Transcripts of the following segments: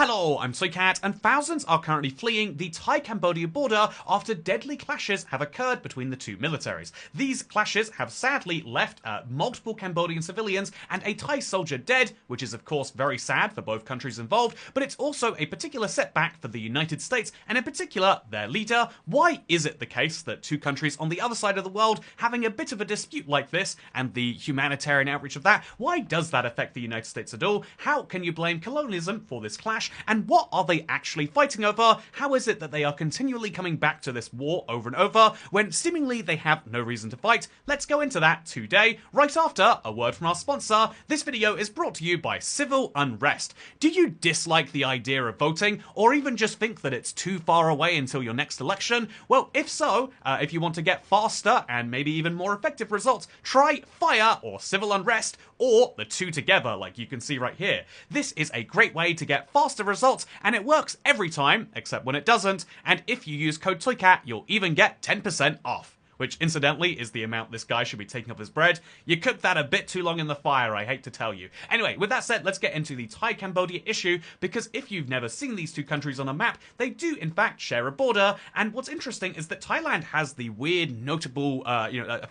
Hello, I'm Soycat, and thousands are currently fleeing the Thai-Cambodia border after deadly clashes have occurred between the two militaries. These clashes have sadly left multiple Cambodian civilians and a Thai soldier dead, which is of course very sad for both countries involved, but it's also a particular setback for the United States, and in particular their leader. Why is it the case that two countries on the other side of the world having a bit of a dispute like this, and the humanitarian outreach of that, why does that affect the United States at all? How can you blame colonialism for this clash? And what are they actually fighting over? How is it that they are continually coming back to this war over and over when seemingly they have no reason to fight? Let's go into that today, right after a word from our sponsor. This video is brought to you by Civil Unrest. Do you dislike the idea of voting, or even just think that it's too far away until your next election? Well, if so, if you want to get faster and maybe even more effective results, try FIRE or Civil Unrest, or the two together like you can see right here. This is a great way to get faster results, and it works every time, except when it doesn't, and if you use code SOYCAT, you'll even get 10% off. Which, incidentally, is the amount this guy should be taking off his bread. You cooked that a bit too long in the fire, I hate to tell you. Anyway, with that said, let's get into the Thai-Cambodia issue, because if you've never seen these two countries on a map, they do in fact share a border, and what's interesting is that Thailand has the weird, notable,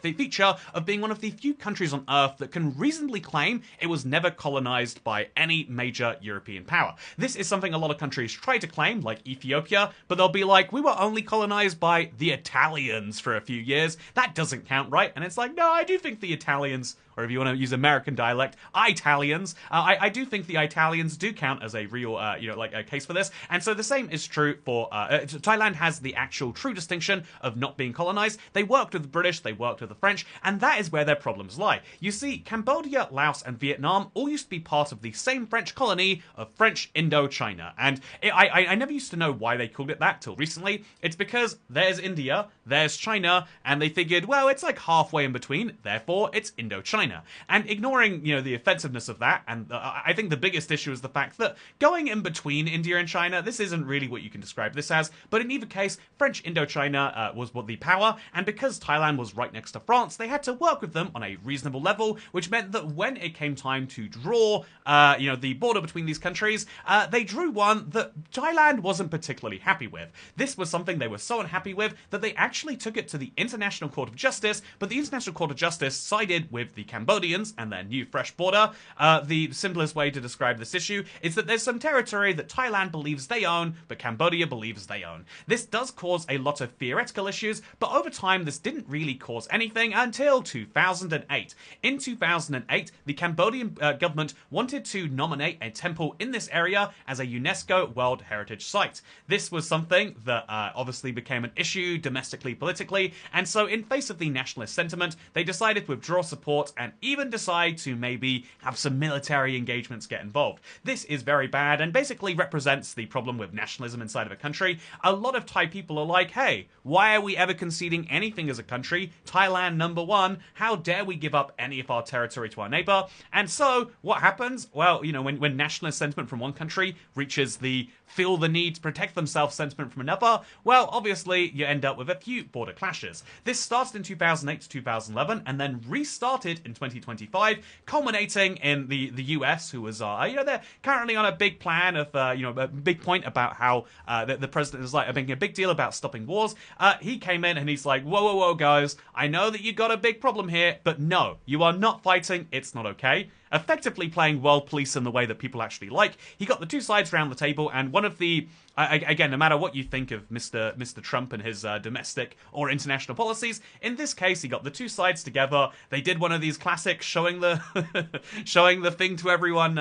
feature of being one of the few countries on Earth that can reasonably claim it was never colonized by any major European power. This is something a lot of countries try to claim, like Ethiopia, but they'll be like, we were only colonized by the Italians for a few years. That doesn't count, right? And it's like, no, I do think the Italians, or if you want to use American dialect, Italians, I do think the Italians do count as a real, a case for this. And so the same is true for, Thailand has the actual true distinction of not being colonized. They worked with the British, they worked with the French, and that is where their problems lie. You see, Cambodia, Laos, and Vietnam all used to be part of the same French colony of French Indochina. And I never used to know why they called it that till recently. It's because there's India, there's China, and they figured, well, it's like halfway in between, therefore it's Indochina. And ignoring, the offensiveness of that, and I think the biggest issue is the fact that going in between India and China, this isn't really what you can describe this as, but in either case, French Indochina was what the power, and because Thailand was right next to France, they had to work with them on a reasonable level, which meant that when it came time to draw, the border between these countries, they drew one that Thailand wasn't particularly happy with. This was something they were so unhappy with that they actually took it to the International Court of Justice, but the International Court of Justice sided with the Cambodians and their new fresh border. The simplest way to describe this issue is that there's some territory that Thailand believes they own, but Cambodia believes they own. This does cause a lot of theoretical issues, but over time this didn't really cause anything until 2008. In 2008, the Cambodian government wanted to nominate a temple in this area as a UNESCO World Heritage Site. This was something that obviously became an issue domestically, politically, and so in face of the nationalist sentiment, they decided to withdraw support and even decide to maybe have some military engagements get involved. This is very bad and basically represents the problem with nationalism inside of a country. A lot of Thai people are like, hey, why are we ever conceding anything as a country? Thailand #1, how dare we give up any of our territory to our neighbor? And so, what happens? Well, when nationalist sentiment from one country reaches the feel the need to protect themselves sentiment from another, well, obviously, you end up with a few border clashes. This started in 2008 to 2011, and then restarted in 2025, culminating in the US, who was, they're currently on a big plan of, a big point about how the president is like making a big deal about stopping wars. He came in and he's like, whoa, guys, I know that you got a big problem here, but no, you are not fighting, it's not okay. Effectively playing world police in the way that people actually like. He got the two sides around the table, and one of the, again, no matter what you think of Mr. Trump and his domestic or international policies, in this case, he got the two sides together. They did one of these classic showing the showing the thing to everyone,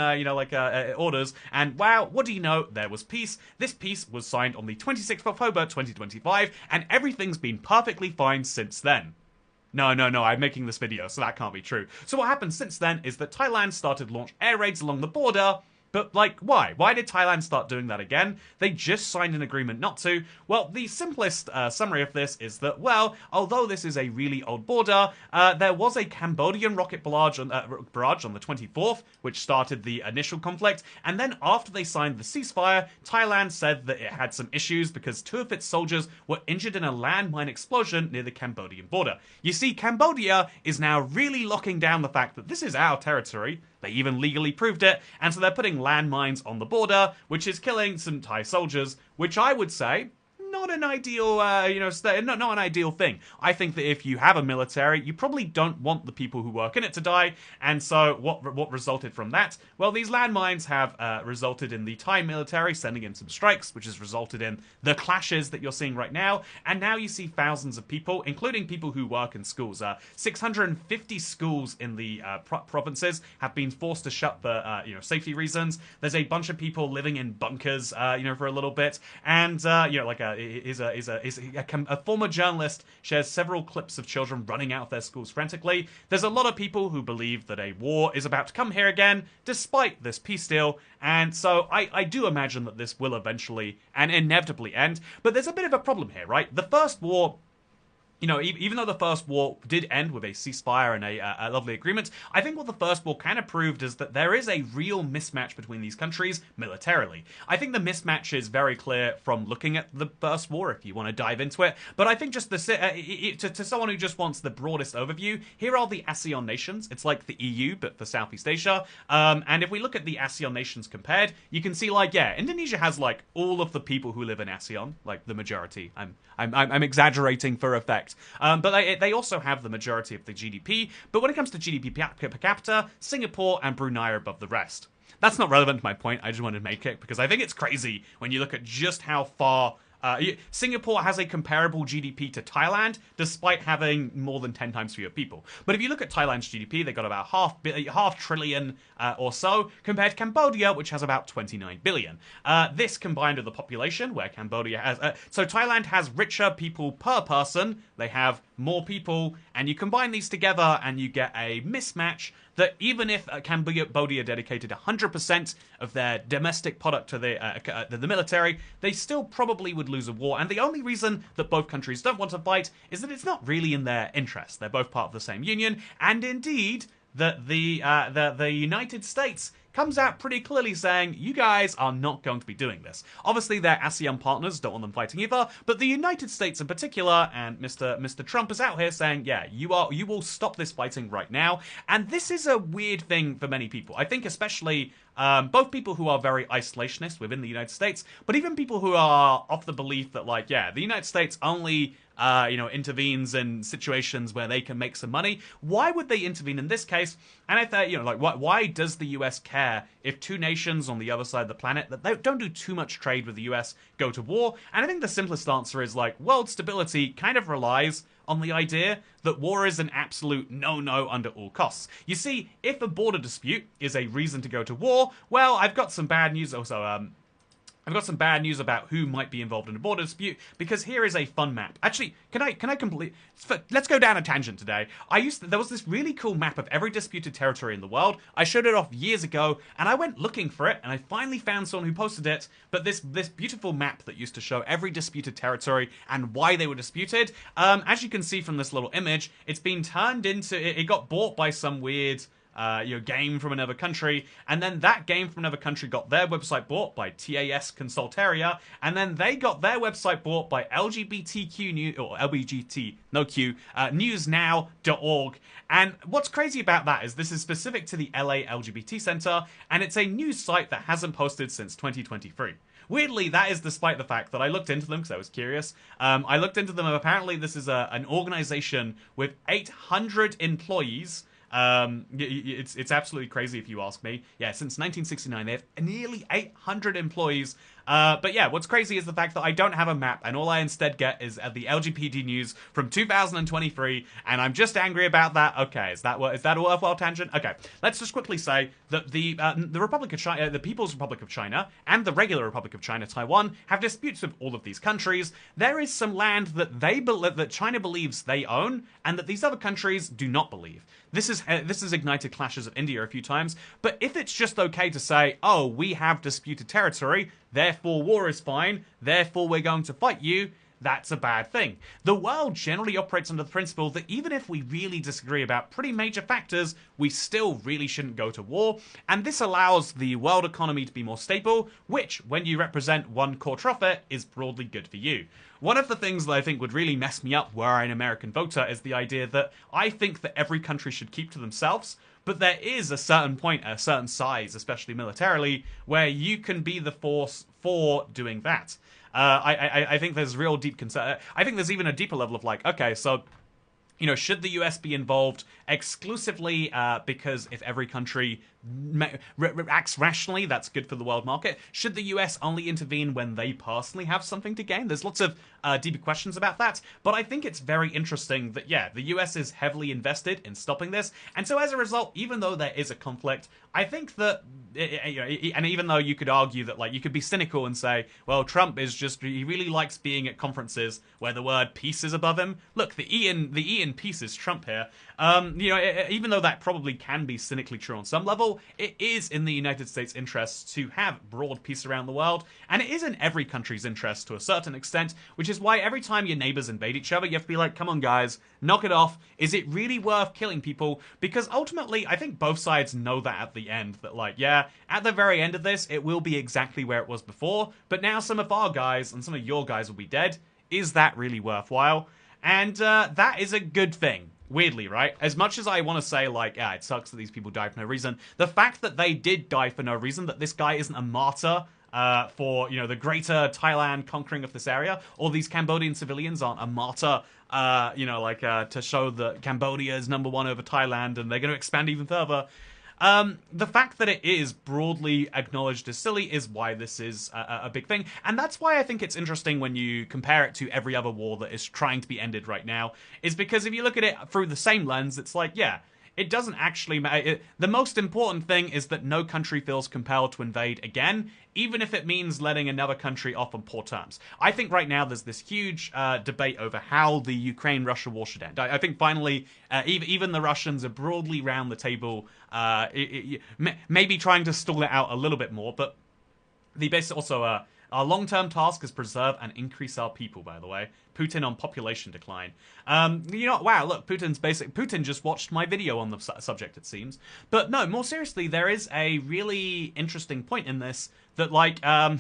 orders, and wow, what do you know? There was peace. This peace was signed on the 26th of October, 2025, and everything's been perfectly fine since then. No, I'm making this video, so that can't be true. So what happened since then is that Thailand started to launch air raids along the border. But, why? Why did Thailand start doing that again? They just signed an agreement not to. Well, the simplest summary of this is that, well, although this is a really old border, there was a Cambodian rocket barrage on the 24th, which started the initial conflict, and then after they signed the ceasefire, Thailand said that it had some issues because two of its soldiers were injured in a landmine explosion near the Cambodian border. You see, Cambodia is now really locking down the fact that this is our territory, They even legally proved it, and so they're putting landmines on the border, which is killing some Thai soldiers, which I would say not an ideal, not an ideal thing. I think that if you have a military, you probably don't want the people who work in it to die. And so, what resulted from that? Well, these landmines have resulted in the Thai military sending in some strikes, which has resulted in the clashes that you're seeing right now. And now you see thousands of people, including people who work in schools. 650 schools in the provinces have been forced to shut for safety reasons. There's a bunch of people living in bunkers, for a little bit, and a former journalist shares several clips of children running out of their schools frantically. There's a lot of people who believe that a war is about to come here again, despite this peace deal, and so I do imagine that this will eventually and inevitably end. But there's a bit of a problem here, right? The first war, even though the First War did end with a ceasefire and a lovely agreement, I think what the First War kind of proved is that there is a real mismatch between these countries militarily. I think the mismatch is very clear from looking at the First War, if you want to dive into it, but I think just to someone who just wants the broadest overview, here are the ASEAN nations. It's like the EU, but for Southeast Asia, and if we look at the ASEAN nations compared, you can see, Indonesia has, all of the people who live in ASEAN, the majority. I'm exaggerating for effect. But they also have the majority of the GDP. But when it comes to GDP per capita, Singapore and Brunei are above the rest. That's not relevant to my point. I just wanted to make it because I think it's crazy when you look at just how far Singapore has a comparable GDP to Thailand, despite having more than 10 times fewer people. But if you look at Thailand's GDP, they got about half trillion or so, compared to Cambodia, which has about 29 billion. This combined with the population, where Cambodia has... so Thailand has richer people per person, they have more people, and you combine these together and you get a mismatch that even if Cambodia dedicated 100% of their domestic product to the military, they still probably would lose a war. And the only reason that both countries don't want to fight is that it's not really in their interest. They're both part of the same union, and indeed that the United States comes out pretty clearly saying, you guys are not going to be doing this. Obviously, their ASEAN partners don't want them fighting either, but the United States in particular, and Mr. Trump is out here saying, yeah, you will stop this fighting right now. And this is a weird thing for many people. I think especially both people who are very isolationist within the United States, but even people who are of the belief that, the United States only intervenes in situations where they can make some money. Why would they intervene in this case? And I thought, why does the US care if two nations on the other side of the planet that they don't do too much trade with the US go to war? And I think the simplest answer is world stability kind of relies on the idea that war is an absolute no-no under all costs. You see, if a border dispute is a reason to go to war, well, I've got some bad news also. I've got some bad news about who might be involved in a border dispute, because here is a fun map. Actually, can I complete... Let's go down a tangent today. There was this really cool map of every disputed territory in the world. I showed it off years ago, and I went looking for it, and I finally found someone who posted it. But this beautiful map that used to show every disputed territory and why they were disputed, as you can see from this little image, it's been turned into... It got bought by some weird... game from another country, and then that game from another country got their website bought by TAS Consultaria, and then they got their website bought by LGBTQ News, or LBGT, no Q, newsnow.org. And what's crazy about that is this is specific to the LA LGBT Center, and it's a news site that hasn't posted since 2023. Weirdly, that is despite the fact that I looked into them because I was curious. I looked into them, and apparently this is an organization with 800 employees. It's absolutely crazy if you ask me. Yeah, since 1969, they have nearly 800 employees. But yeah, what's crazy is the fact that I don't have a map, and all I instead get is the LGBT news from 2023, and I'm just angry about that. Okay, is that a worthwhile tangent? Okay, let's just quickly say that the Republic of China, the People's Republic of China, and the regular Republic of China, Taiwan, have disputes with all of these countries. There is some land that that China believes they own, and that these other countries do not believe. This has ignited clashes of India a few times, but if it's just okay to say, oh, we have disputed territory, therefore war is fine, therefore we're going to fight you, that's a bad thing. The world generally operates under the principle that even if we really disagree about pretty major factors, we still really shouldn't go to war, and this allows the world economy to be more stable, which, when you represent one core profit, is broadly good for you. One of the things that I think would really mess me up were I an American voter is the idea that I think that every country should keep to themselves, but there is a certain point, a certain size, especially militarily, where you can be the force for doing that. I think there's real deep concern. I think there's even a deeper level of like, okay, so should the US be involved exclusively because if every country acts rationally, that's good for the world market? Should the US only intervene when they personally have something to gain? There's lots of deeper questions about that, but I think it's very interesting that, yeah, the US is heavily invested in stopping this, and so as a result, even though there is a conflict, I think that, and even though you could argue that, like, you could be cynical and say, well, Trump is just, he really likes being at conferences where the word peace is above him. Look, the E in peace is Trump here. Even though that probably can be cynically true on some level, it is in the United States' interest to have broad peace around the world, and it is in every country's interest to a certain extent, which is why every time your neighbors invade each other, you have to be like, come on guys, knock it off. Is it really worth killing people? Because ultimately, I think both sides know that at the end, that like, yeah, at the very end of this, it will be exactly where it was before, but now some of our guys and some of your guys will be dead. Is that really worthwhile? And that is a good thing. Weirdly, right? As much as I want to say, like, yeah, it sucks that these people died for no reason, the fact that they did die for no reason, that this guy isn't a martyr for, the greater Thailand conquering of this area, or these Cambodian civilians aren't a martyr, to show that Cambodia is #1 over Thailand and they're going to expand even further. The fact that it is broadly acknowledged as silly is why this is a big thing. And that's why I think it's interesting when you compare it to every other war that is trying to be ended right now, is because if you look at it through the same lens, it's like, yeah, it doesn't actually matter. The most important thing is that no country feels compelled to invade again, even if it means letting another country off on poor terms. I think right now there's this huge debate over how the Ukraine-Russia war should end. I think finally, even the Russians are broadly round the table, maybe trying to stall it out a little bit more, but the basic also... Our long-term task is preserve and increase our people, by the way. Putin on population decline. Wow, look, Putin just watched my video on the subject, it seems. But no, more seriously, there is a really interesting point in this that, like, yeah,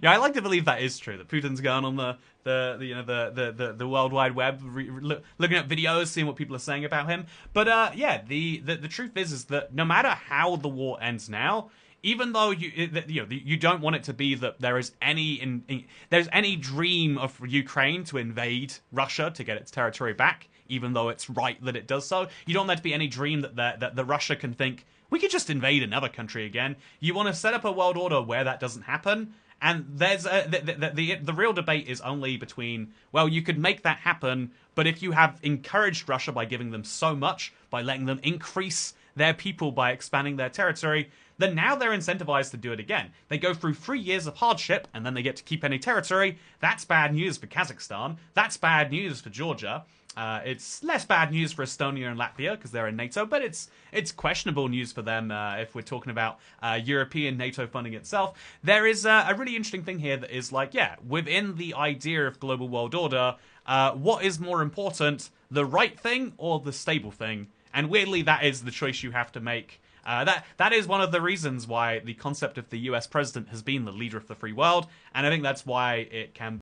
I like to believe that is true, that Putin's going on the World Wide Web, looking at videos, seeing what people are saying about him. But, yeah, the truth is that no matter how the war ends now, even though you don't want it to be that there is there's any dream of Ukraine to invade Russia to get its territory back, even though it's right that it does so. You don't want there to be any dream that the Russia can think, we could just invade another country again. You want to set up a world order where that doesn't happen. And there's the real debate is only between, well, you could make that happen, but if you have encouraged Russia by giving them so much, by letting them increase their people by expanding their territory, then now they're incentivized to do it again. They go through 3 years of hardship, and then they get to keep any territory. That's bad news for Kazakhstan. That's bad news for Georgia. It's less bad news for Estonia and Latvia because they're in NATO, but it's questionable news for them if we're talking about European NATO funding itself. There is a really interesting thing here that is like, yeah, within the idea of global world order, what is more important, the right thing or the stable thing? And weirdly, that is the choice you have to make. That is one of the reasons why the concept of the US president has been the leader of the free world, and I think that's why it can